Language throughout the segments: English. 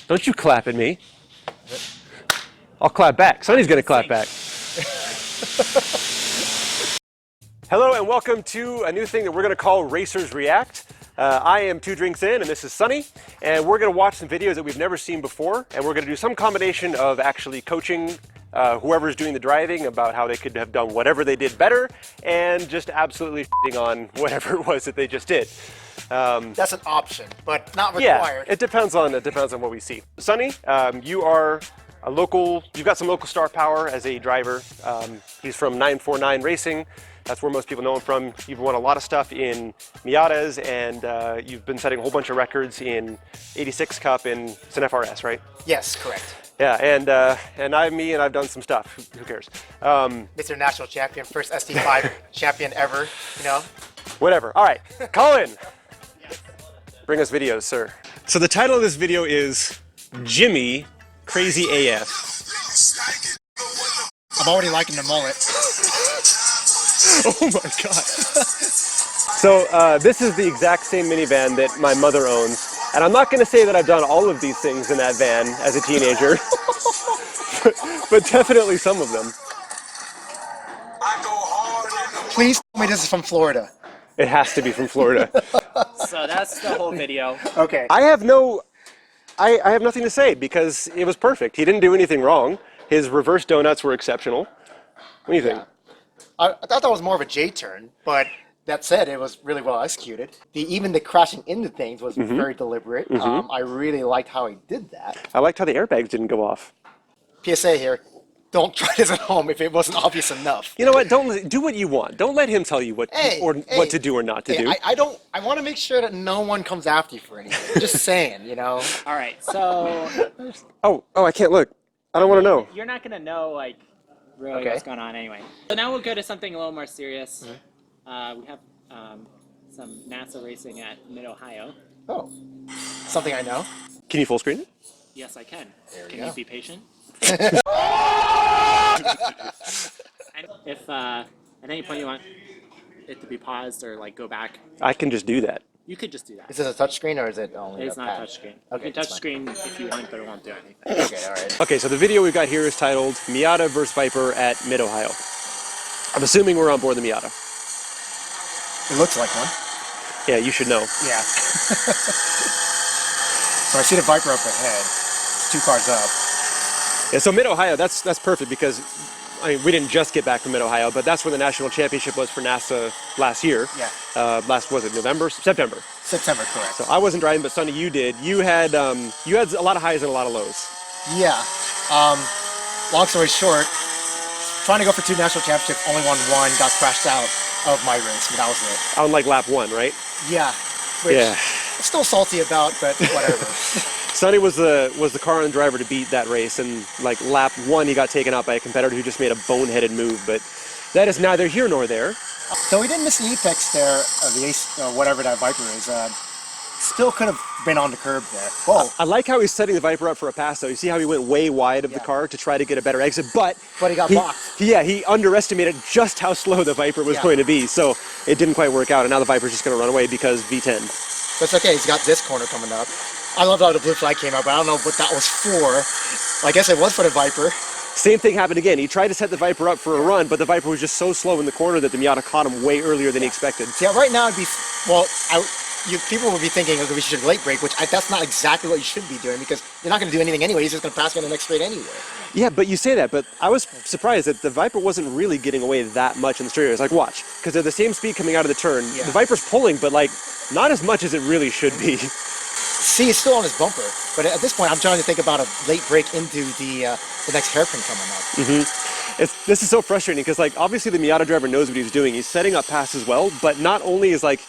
Don't you clap at me. I'll clap back. Sonny's gonna clap back. Hello and welcome to a new thing that we're gonna call Racers React. I am 2 drinks in and this is Sonny, and we're gonna watch some videos that we've never seen before, and we're gonna do some combination of actually coaching whoever's doing the driving about how they could have done whatever they did better, and just absolutely shitting on whatever it was that they just did. That's an option, but not required. Yeah, it depends on what we see. Sonny, you are a local. You've got some local star power as a driver. He's from 949 Racing. That's where most people know him from. You've won a lot of stuff in Miatas, and you've been setting a whole bunch of records in 86 Cup and it's an FRS, right? Yes, correct. Yeah, and I've done some stuff. Who cares? Mr. National Champion, first SD5 champion ever, you know? Whatever. All right, Colin. Bring us videos, sir. So the title of this video is Jimmy Crazy AF. I'm already liking the mullet. Oh my god. So this is the exact same minivan that my mother owns. And I'm not going to say that I've done all of these things in that van as a teenager, but definitely some of them. Please tell me this is from Florida. It has to be from Florida. So that's the whole video. Okay. I have nothing to say because it was perfect. He didn't do anything wrong. His reverse donuts were exceptional. What do you think? I thought that was more of a J turn, but that said, it was really well executed. Even the crashing into things was very deliberate. I really liked how he did that. I liked how the airbags didn't go off. PSA here, don't try this at home if it wasn't obvious enough. You know what? Don't do what you want. Don't let him tell you what what to do or not to do. I want to make sure that no one comes after you for anything. Just saying, you know. All right, so Oh, I can't look. I don't want to know. you're not gonna know like really what's going on anyway. So now we'll go to something a little more serious. We have some NASA racing at Mid-Ohio. Oh, something I know. Can you full screen it? Yes, I can. There Can you you go. be patient? And if at any point you want it to be paused or like go back, I can just do that. you could just do that. Is this a touchscreen or is it only It's a not pad? touchscreen. Okay, You can that's touchscreen if you want, but it won't do anything. Okay, all right. Okay, so the video we've got here is titled Miata vs. Viper at Mid-Ohio. I'm assuming we're on board the Miata. It looks like one. Yeah, you should know. Yeah. So I see the Viper up ahead. It's 2 cars up. Yeah, so Mid-Ohio, that's perfect because I mean, we didn't just get back from Mid-Ohio, but that's where the national championship was for NASA last year. Yeah. Was it November? September. September, correct. So I wasn't driving, but Sonny, you did. You had a lot of highs and a lot of lows. Yeah. Long story short, trying to go for 2 national championships, only won 1, got crashed out of my race, but that was it. On like lap 1, right? Yeah. Which Yeah. I'm still salty about, but whatever. Sonny was the car and driver to beat that race, and like lap 1 he got taken out by a competitor who just made a boneheaded move, but that is neither here nor there. So we didn't miss the apex there, the ace, whatever that Viper is. Still could have been on the curb there. Whoa. I like how he's setting the Viper up for a pass, though. You see how he went way wide of the car to try to get a better exit, but he got blocked. Yeah, he underestimated just how slow the Viper was going to be, so it didn't quite work out, and now the Viper's just going to run away because V10. That's okay, he's got this corner coming up. I love how the blue flag came out, but I don't know what that was for. I guess it was for the Viper. Same thing happened again. He tried to set the Viper up for a run, but the Viper was just so slow in the corner that the Miata caught him way earlier than he expected. Yeah, right now it'd be, well, people would be thinking, okay, we should late brake, which that's not exactly what you should be doing because you're not going to do anything anyway. He's just going to pass you on the next straight anyway. Yeah, but you say that, but I was surprised that the Viper wasn't really getting away that much in the straight areas. Like, watch, because they're the same speed coming out of the turn. Yeah. The Viper's pulling, but like, not as much as it really should be. See, he's still on his bumper, but at this point, I'm trying to think about a late break into the next hairpin coming up. This is so frustrating because, like, obviously the Miata driver knows what he's doing. He's setting up passes well, but not only is like,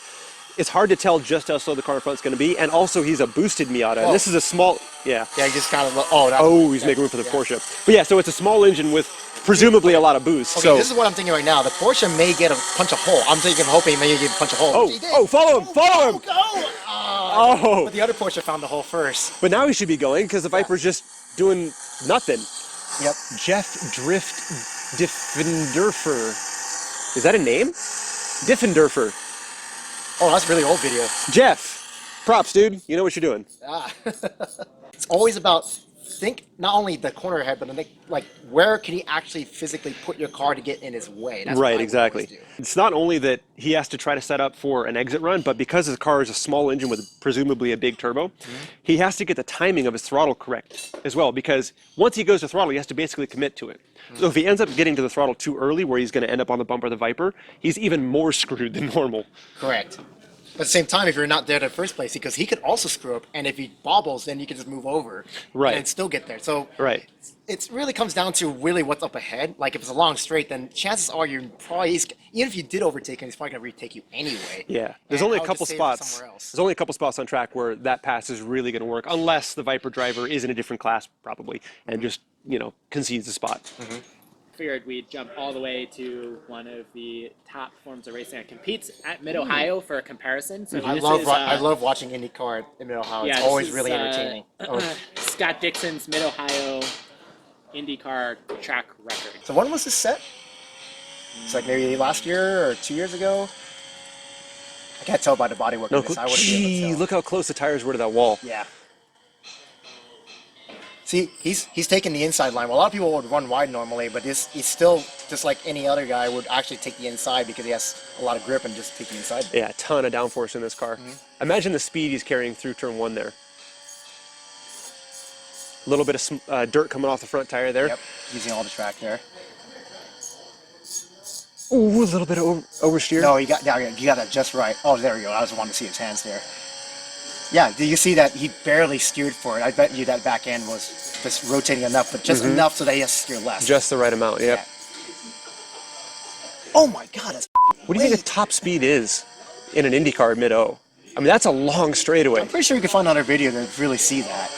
it's hard to tell just how slow the car in front's going to be, and also he's a boosted Miata, and this is a small, Yeah, he just kind of, he's making room for the Porsche. But yeah, so it's a small engine with presumably a lot of boost. Okay, so this is what I'm thinking right now. The Porsche may get a punch a hole. I'm hoping he may get a punch a hole. Follow him! Oh! But the other Porsche found the hole first. But now he should be going because the Viper's just doing nothing. Yep. Jeff Drift Diffenderfer. Is that a name? Diffenderfer. Oh, that's a really old video. Jeff. Props, dude. You know what you're doing. Ah. It's always about think not only the corner ahead, but think like where can he actually physically put your car to get in his way? That's what I Right, would exactly. always do. It's not only that he has to try to set up for an exit run, but because his car is a small engine with presumably a big turbo, he has to get the timing of his throttle correct as well, because once he goes to throttle, he has to basically commit to it. So if he ends up getting to the throttle too early, where he's going to end up on the bumper of the Viper, he's even more screwed than normal. Correct. But at the same time, if you're not there in the first place, because he could also screw up, and if he bobbles, then you can just move over Right. and still get there. So Right. it really comes down to really what's up ahead. Like if it's a long straight, then chances are you're probably even if you did overtake him, he's probably gonna retake you anyway. Yeah, there's And only I a would couple just save it spots. somewhere else. There's only a couple spots on track where that pass is really going to work, unless the Viper driver is in a different class probably and just concedes the spot. Figured we'd jump all the way to one of the top forms of racing that competes at Mid Ohio for a comparison. So I this love is, I love watching Indycar in Mid-Ohio. yeah, It's this always is, really entertaining. Scott Dixon's Mid Ohio IndyCar track record. So when was this set? It's like maybe last year or 2 years ago. I can't tell by the bodywork No, of this. I wouldn't be able to gee, tell. look how close the tires were to that wall. Yeah. See, he's taking the inside line. Well, a lot of people would run wide normally, but he's still, just like any other guy, would actually take the inside because he has a lot of grip and just take the inside. Yeah, a ton of downforce in this car. Imagine the speed he's carrying through turn one there. A little bit of dirt coming off the front tire there. Yep, using all the track there. Ooh, a little bit of oversteer. No, you got that just right. Oh, there we go. I was wanting to see his hands there. Yeah, do you see that he barely steered for it? I bet you that back end was just rotating enough, but just enough so that he has to steer less. Just the right amount, yep. Yeah. Oh my God, that's What do you think the top speed is in an IndyCar mid-O? I mean, that's a long straightaway. I'm pretty sure you can find another video to really see that.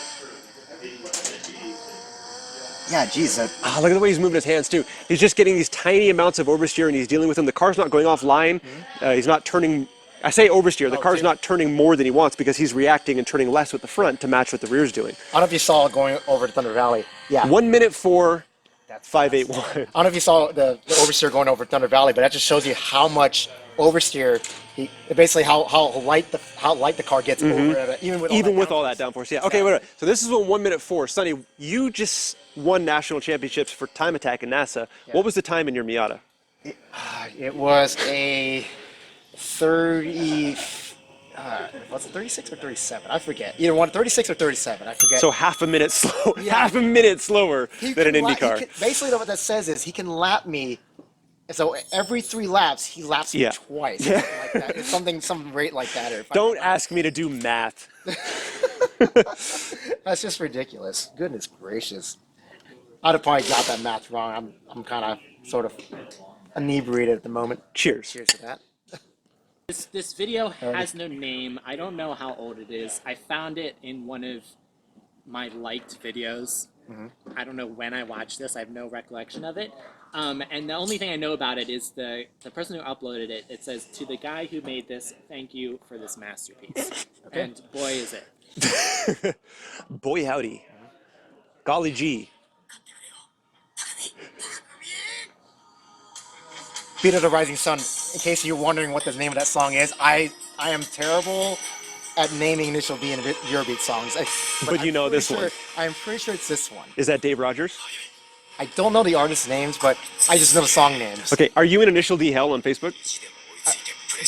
Yeah, geez. Look at the way he's moving his hands too. He's just getting these tiny amounts of oversteer and he's dealing with them. The car's not going offline. He's not turning. I say oversteer. The car's not turning more than he wants because he's reacting and turning less with the front to match what the rear's doing. I don't know if you saw it going over to Thunder Valley. Yeah. 1 minute 4, That's 581. I don't know if you saw the oversteer going over Thunder Valley, but that just shows you how much oversteer basically how light the car gets over it, even with all that downforce. Yeah. Okay. Wait. So this is 1 minute 4. Sonny, you just won national championships for time attack in NASA. Yeah. What was the time in your Miata? It was a 30. Was it 36 or 37? I forget. Either one, 36 or 37. I forget. So half a minute slow, Yeah. half a minute slower than an IndyCar. Basically, what that says is he can lap me. So every 3 laps, he laps me twice. Yeah. Like that. It's some rate like that. Or Don't ask me to do math. That's just ridiculous. Goodness gracious. I'd have probably got that math wrong. I'm kind of sort of inebriated at the moment. Cheers. Cheers to that. This video has no name. I don't know how old it is. I found it in one of my liked videos. I don't know when I watched this. I have no recollection of it. And the only thing I know about it is the person who uploaded it. It says, "To the guy who made this, thank you for this masterpiece." Okay. And boy, is it. Boy howdy. Golly gee. Beat of the Rising Sun. In case you're wondering what the name of that song is, I am terrible at naming initial D in Eurobeat songs. But you know this one. I'm pretty sure it's this one. Is that Dave Rogers? I don't know the artist names, but I just know the song names. Okay, are you in Initial D Hell on Facebook?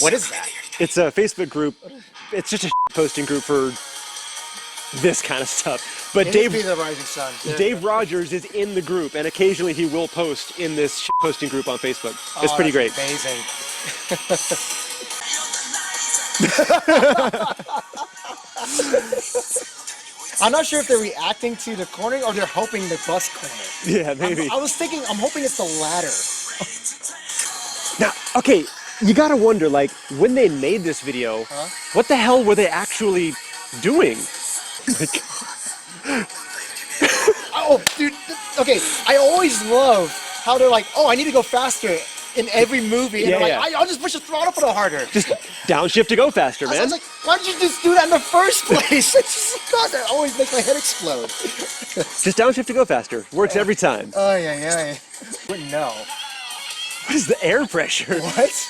What is that? It's a Facebook group. It's just a posting group for this kind of stuff. But Beat of the Rising Sun. Dave Rogers is in the group, and occasionally he will post in this posting group on Facebook. It's pretty great. Amazing. I'm not sure if they're reacting to the cornering or they're hoping the bus corner. Yeah, maybe. I'm hoping it's the latter. Now, okay, you gotta wonder, like, when they made this video, what the hell were they actually doing? Oh, dude. Okay, I always love how they're like, oh, I need to go faster in every movie. And Yeah, they're yeah. like, I'll just push the throttle a little harder. Just downshift to go faster, I man. was like, why don't you just do that in the first place? It's just, God, that always makes my head explode. Just downshift to go faster. Works every time. Oh, yeah. Wouldn't know. What is the air pressure? What?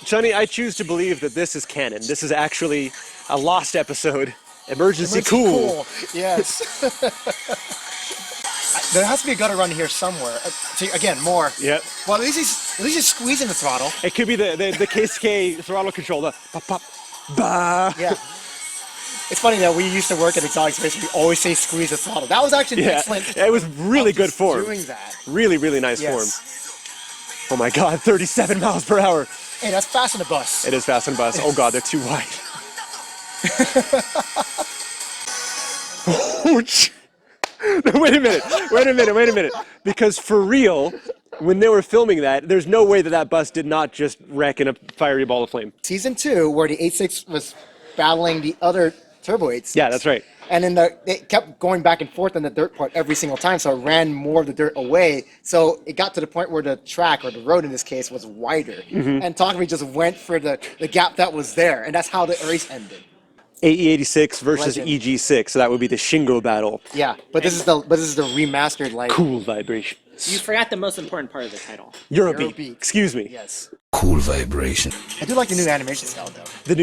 Sonny, I choose to believe that this is canon. This is actually a lost episode. Emergency cool. Yes. There has to be a gutter run here somewhere. See, again, more. Yep. Well, at least he's squeezing the throttle. It could be the KSK throttle control. The pop pop. Bah. Yeah. It's funny that we used to work at Exotic Space. We always say squeeze the throttle. That was actually excellent. It was really good form. Doing that. Really, really nice form. Oh my God, 37 miles per hour. Hey, that's fast on the bus. It is fast on the bus. Oh God, they're too wide. Ouch. Wait a minute. Because for real, when they were filming that, there's no way that bus did not just wreck in a fiery ball of flame. Season 2, where the 86 was battling the other Turbo 86. Yeah, that's right. And then it kept going back and forth on the dirt part every single time, so it ran more of the dirt away. So it got to the point where the track, or the road in this case, was wider. And Takumi just went for the gap that was there, and that's how the race ended. AE86 versus Legend. EG6, so that would be the Shingo battle. Yeah, but this is the remastered, like, Cool vibration. You forgot the most important part of the title. Eurobeat. Eurobeat. Excuse me. yes. Cool vibration. I do like the new animation style though. The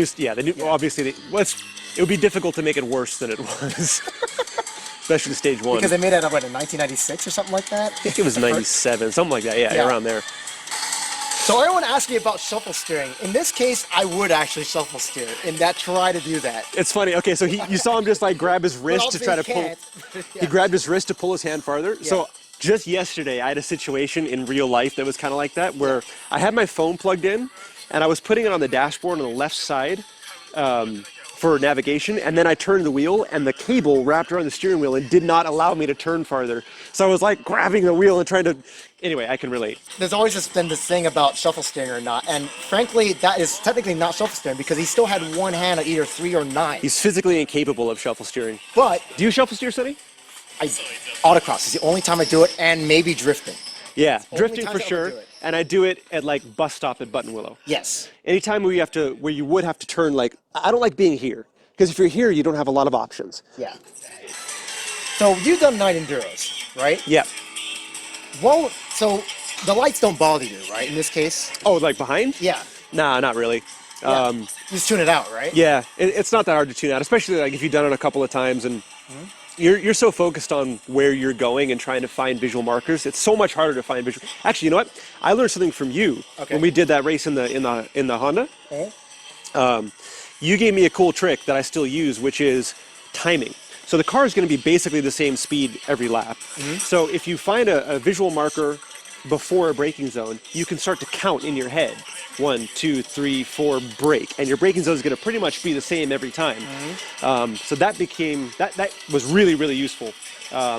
new, obviously, it would be difficult to make it worse than it was, especially stage 1. Because they made it up in 1996 or something like that. I think it was 97, something like that. Yeah, around there. So I want to ask you about shuffle steering. In this case, I would actually shuffle steer, and try to do that. It's funny. Okay, so you saw him just like grab his wrist to try to pull. He grabbed his wrist to pull his hand farther. Yeah. So just yesterday, I had a situation in real life that was kind of like that, where I had my phone plugged in, and I was putting it on the dashboard on the left side for navigation, and then I turned the wheel, and the cable wrapped around the steering wheel and did not allow me to turn farther. So I was like grabbing the wheel and trying to. Anyway, I can relate. There's always been this thing about shuffle steering or not, and frankly, that is technically not shuffle steering because he still had one hand at either 3 or 9. He's physically incapable of shuffle steering. But Do you shuffle steer, Sonny? autocross is the only time I do it, and maybe drifting. Yeah, only drifting times for I would sure, do it. and I do it at like bus stop at Button Willow. Yes. Anytime where you would have to turn, like, I don't like being here, because if you're here, you don't have a lot of options. Yeah. So you've done 9 enduros, right? Yeah. Well, so the lights don't bother you, right? In this case. Oh, like behind? Yeah. Nah, not really. Yeah. You just tune it out, right? Yeah, it's not that hard to tune out, especially like if you've done it a couple of times and you're so focused on where you're going and trying to find visual markers. It's so much harder to find visual. Actually, you know what? I learned something from you when we did that race in the Honda. You gave me a cool trick that I still use, which is timing. So the car is going to be basically the same speed every lap. So if you find a visual marker before a braking zone, you can start to count in your head. 1, 2, 3, 4, brake, and your braking zone is going to pretty much be the same every time. So that was really, really useful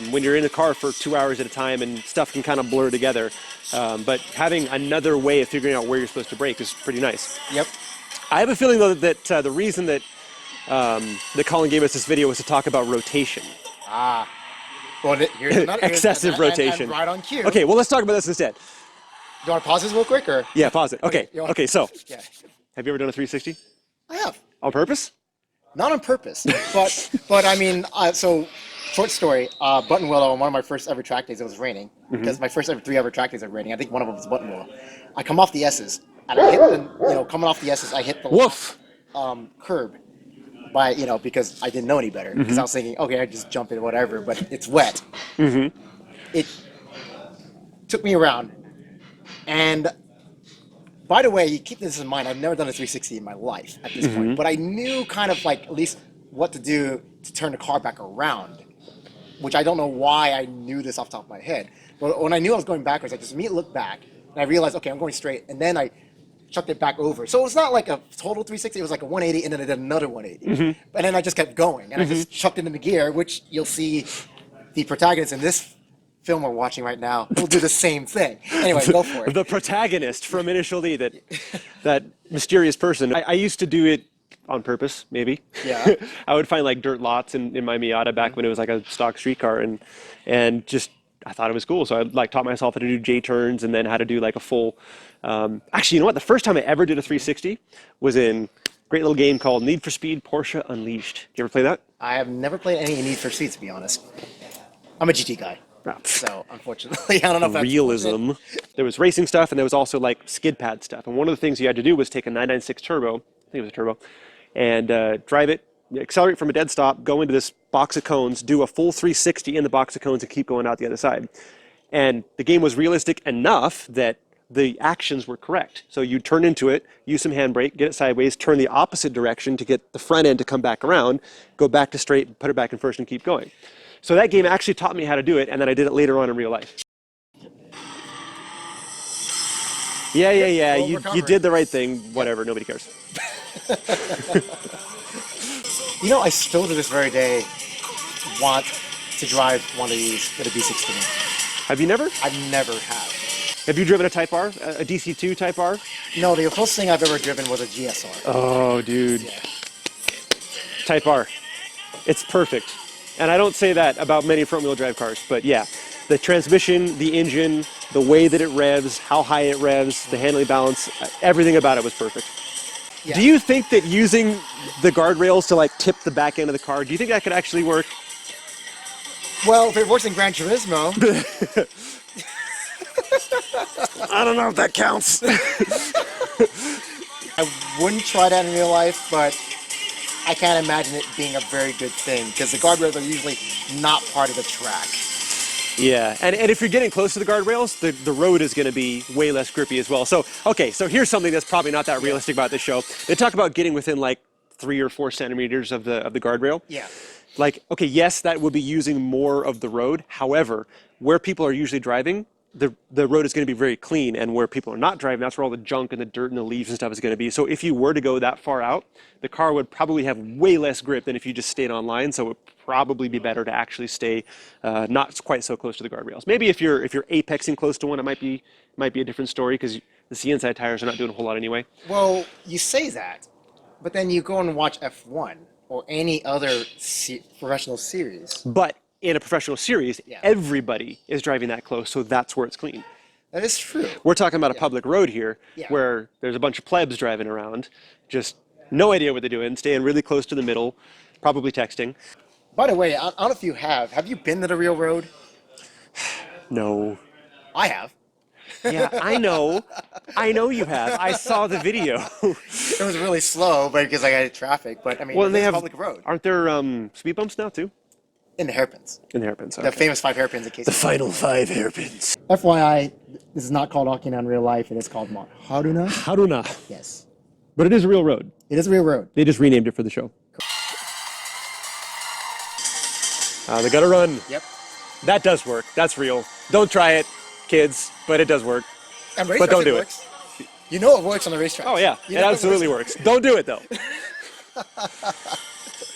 when you're in a car for 2 hours at a time and stuff can kind of blur together. But having another way of figuring out where you're supposed to brake is pretty nice. Yep. I have a feeling though that the reason that Colin gave us this video was to talk about rotation. Well, here's another Excessive rotation. And right on cue. Okay, well let's talk about this instead. You want to pause this real quick, or? Yeah, pause it. Okay. You want- Okay. So, Yeah. have you ever done a 360 I have. on purpose? Not on purpose, but I mean, so short story. Button Willow, on one of my first ever track days, it was raining because my first ever 3 ever track days are raining. I think one of them was Button Willow. I come off the S's and I hit the, coming off the S's, I hit the Woof. curb by, because I didn't know any better. Because I was thinking, okay, I just jump in, whatever, but it's wet. It took me around. And by the way, you keep this in mind, I've never done a 360 in my life at this point, but I knew kind of like at least what to do to turn the car back around, which I don't know why I knew this off the top of my head. But when I knew I was going backwards, I just immediately looked back and I realized, okay, I'm going straight. And then I chucked it back over. So it's not like a total 360, it was like a 180 and then I did another 180. And then I just kept going and I just chucked it into gear, which you'll see the protagonist in this film we're watching right now will do the same thing. Anyway, go for it. The protagonist from Initial D, that mysterious person. I used to do it on purpose, maybe. Yeah. I would find like dirt lots in my Miata back when it was like a stock street car, and just I thought it was cool. So I like taught myself how to do J turns and then how to do like a full. Actually, you know what? The first time I ever did a 360 was in a great little game called Need for Speed Porsche Unleashed. Did you ever play that? I have never played any Need for Speed, to be honest. I'm a GT guy. So unfortunately, I don't know if that's Realism. There was racing stuff, and there was also like skid pad stuff. And one of the things you had to do was take a 996 turbo, I think it was a turbo, and drive it, accelerate from a dead stop, go into this box of cones, do a full 360 in the box of cones, and keep going out the other side. And the game was realistic enough that the actions were correct. So you turn into it, use some handbrake, get it sideways, turn the opposite direction to get the front end to come back around, go back to straight, put it back in first, and keep going. So that game actually taught me how to do it, and then I did it later on in real life. Yeah. You did the right thing. Whatever. Nobody cares. You know, I still to this very day want to drive one of these with a B16. Have you never? I never have. Have you driven a Type R, a DC2 Type R? No, the closest thing I've ever driven was a GSR. Oh, dude. Yeah. Type R. It's perfect. And I don't say that about many front-wheel drive cars, but yeah. The transmission, the engine, the way that it revs, how high it revs, the handling balance, everything about it was perfect. Yeah. Do you think that using the guardrails to like tip the back end of the car, do you think that could actually work? Well, if it works in Gran Turismo, I don't know if that counts. I wouldn't try that in real life, but I can't imagine it being a very good thing because the guardrails are usually not part of the track. Yeah, and if you're getting close to the guardrails, the road is going to be way less grippy as well. So, okay, so here's something that's probably not that realistic about this show. They talk about getting within like 3 or 4 centimeters of the guardrail. Yeah. Like, okay, yes, that would be using more of the road. However, where people are usually driving, the road is going to be very clean, and where people are not driving, that's where all the junk and the dirt and the leaves and stuff is going to be. So if you were to go that far out, the car would probably have way less grip than if you just stayed on line. So it would probably be better to actually stay not quite so close to the guardrails. Maybe if you're apexing close to one, it might be a different story because the C inside tires are not doing a whole lot anyway. Well, you say that, but then you go and watch F1 or any other professional series. But in a professional series, Yeah. everybody is driving that close, so that's where it's clean. That is true. We're talking about a public road here Yeah. where there's a bunch of plebs driving around, just no idea what they're doing, staying really close to the middle, probably texting. By the way, I don't know if you have. Have you been to the real road? No. I have. Yeah, I know you have. I saw the video. It was really slow, but because I got traffic. But I mean, Well, and they it's have, a public road. aren't there speed bumps now too? In the hairpins. In the hairpins, The okay. famous 5 hairpins in case. The final 5 hairpins. FYI, this is not called Akina in real life. It is called Haruna. Haruna. Yes. But it is a real road. It is a real road. They just renamed it for the show. They gotta run. Yep. That does work. That's real. Don't try it, kids, but it does work. And But don't do it. works. You know it works on the racetrack. Oh yeah, You it know absolutely works. Don't do it though.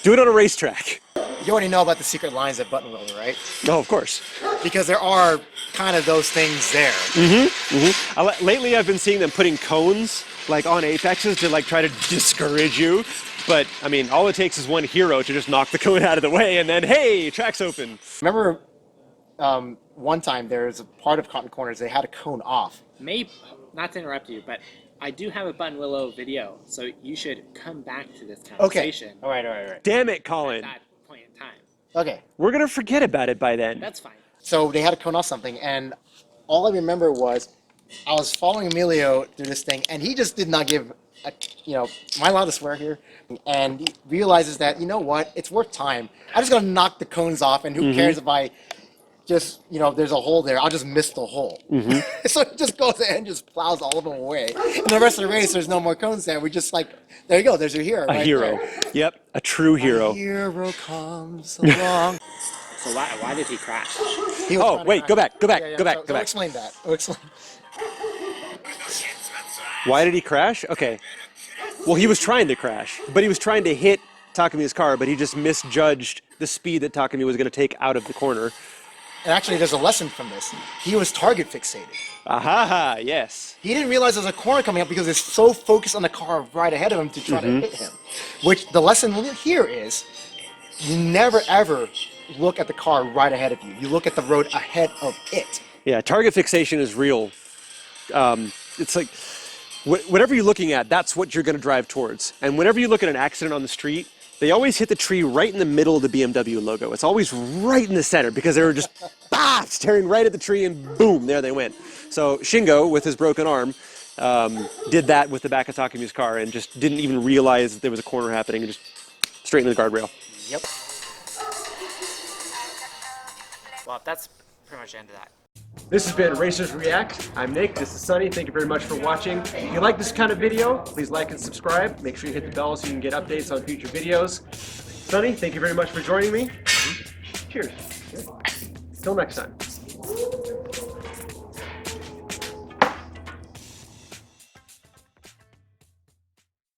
Do it on a racetrack. You already know about the secret lines at Button Roller, right? No, of course. Because there are kind of those things there. Lately, I've been seeing them putting cones like on apexes to like try to discourage you. But I mean, all it takes is one hero to just knock the cone out of the way, and then hey, track's open. Remember, one time there was a part of Cotton Corners they had a cone off. Maybe, not to interrupt you, but I do have a Button Willow video, so you should come back to this Okay. conversation All right. Damn it, at Colin. that point in time. Okay. We're gonna forget about it by then. That's fine. So they had a cone off something, and all I remember was I was following Emilio through this thing, and he just did not give a, am I allowed to swear here? And he realizes that, you know what, it's worth time. I'm just gonna knock the cones off, and who cares if I just, there's a hole there, I'll just miss the hole. So he just goes ahead and just plows all of them away. And the rest of the race, there's no more cones there. We just like, there you go, there's your hero. A right hero. there. Yep, a true hero. A hero comes along. So why did he crash? He was Oh, trying to wait, crash. go back. So Go back. explain that. We'll explain. Why did he crash? Okay. Well, he was trying to crash, but he was trying to hit Takami's car, but he just misjudged the speed that Takami was going to take out of the corner. And actually, there's a lesson from this. He was target fixated. Aha, yes. He didn't realize there was a corner coming up because he's so focused on the car right ahead of him to try to hit him. Which the lesson here is, you never ever look at the car right ahead of you. You look at the road ahead of it. Yeah, target fixation is real. It's like whatever you're looking at, that's what you're going to drive towards. And whenever you look at an accident on the street, they always hit the tree right in the middle of the BMW logo. It's always right in the center because they were just staring right at the tree and boom, there they went. So Shingo, with his broken arm, did that with the back of Takemi's car and just didn't even realize that there was a corner happening and just straight into the guardrail. Yep. Well, that's pretty much the end of that. This has been Racers React. I'm Nick, this is Sonny. Thank you very much for watching. If you like this kind of video, please like and subscribe. Make sure you hit the bell so you can get updates on future videos. Sonny, thank you very much for joining me. Cheers. Till next time.